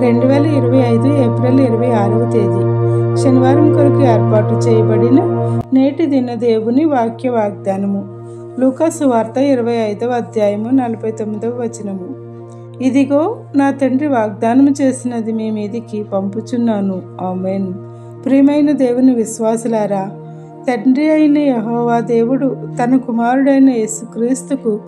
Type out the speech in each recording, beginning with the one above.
2025 April 26వ తేదీ శనివారం కొరకు ఏర్పాటు చేయబడిన నేటి దిన దేవుని వాక్య వాగ్దానము. లూకా సువార్త 25వ అధ్యాయము 49వ వచనము. ఇదిగో నా తండ్రి వాగ్దానము చేసినది మీ మీదికి పంపుచున్నాను. ఆమేన్. ప్రియమైన దేవుని విశ్వాసులారా, తండ్రి అయిన యెహోవా దేవుడు తన కుమారుడైన యేసుక్రీస్తుకు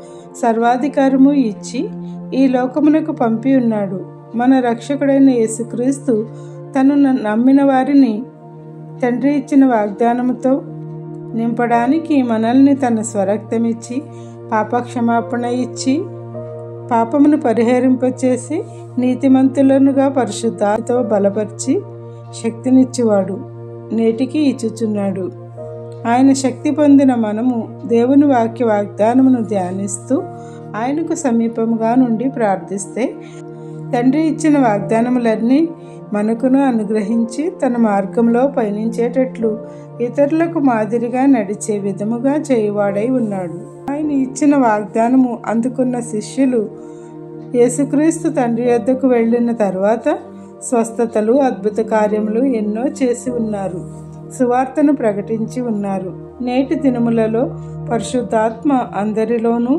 సర్వాధికారము ఇచ్చి ఈ లోకమునకు పంపి ఉన్నాడు. మన రక్షకుడైన యేసుక్రీస్తు తను నమ్మిన వారిని తండ్రి ఇచ్చిన వాగ్దానముతో నింపడానికి మనల్ని తన స్వరక్తమిచ్చి పాపక్షమాపణ ఇచ్చి పాపమును పరిహరింపచేసి నీతిమంతులనుగా పరిశుద్ధాత్మతో బలపరిచి శక్తినిచ్చేవాడు నేటికి ఇచ్చుచున్నాడు. ఆయన శక్తి పొందిన మనము దేవుని వాక్య వాగ్దానమును ధ్యానిస్తూ ఆయనకు సమీపముగా నుండి ప్రార్థిస్తే తండ్రి ఇచ్చిన వాగ్దానములన్నీ మనకును అనుగ్రహించి తన మార్గంలో పయనించేటట్లు ఇతరులకు మాదిరిగా నడిచే విధముగా చేయువాడై ఉన్నాడు. ఆయన ఇచ్చిన వాగ్దానము అందుకున్న శిష్యులు యేసుక్రీస్తు తండ్రి యొద్దకు వెళ్ళిన తర్వాత స్వస్థతలు, అద్భుత కార్యములు ఎన్నో చేసి ఉన్నారు. సువార్తను ప్రకటించి ఉన్నారు. నేటి దినములలో పరిశుద్ధాత్మ అందరిలోనూ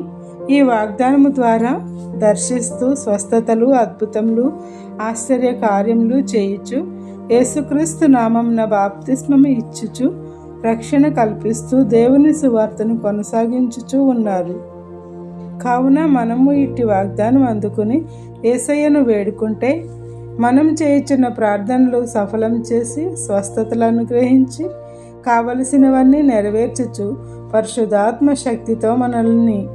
ఈ వాగ్దానము ద్వారా దర్శిస్తూ స్వస్థతలు, అద్భుతములు, ఆశ్చర్య కార్యములు చేయుచు యేసుక్రీస్తు నామమున బాప్తిస్మము ఇచ్చుచు రక్షణ కల్పిస్తూ దేవుని సువార్తను కొనసాగించుచూ ఉన్నారు. కావున మనము ఇట్టి వాగ్దానం అందుకుని యేసయ్యను వేడుకుంటే మనం చేయుచున్న ప్రార్థనలు సఫలం చేసి స్వస్థతలు అనుగ్రహించి కావలసినవన్నీ నెరవేర్చుచు పరిశుద్ధాత్మ శక్తితో మనల్ని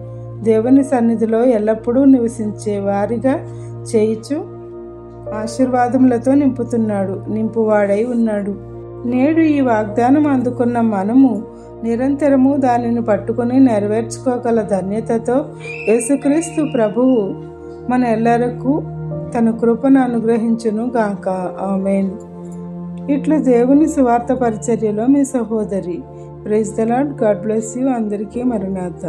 దేవుని సన్నిధిలో ఎల్లప్పుడూ నివసించే వారిగా చేయుచు ఆశీర్వాదములతో నింపువాడై ఉన్నాడు. నేడు ఈ వాగ్దానం అందుకున్న మనము నిరంతరము దానిని పట్టుకుని నెరవేర్చుకోగల ధన్యతతో యేసుక్రీస్తు ప్రభువు మన ఎల్లరకు తన కృపను అనుగ్రహించును గాక. ఆమేన్. ఇట్లు దేవుని సువార్త పరిచర్యలో మీ సహోదరి. Praise the Lord. God bless you. అందరికీ మరణాత.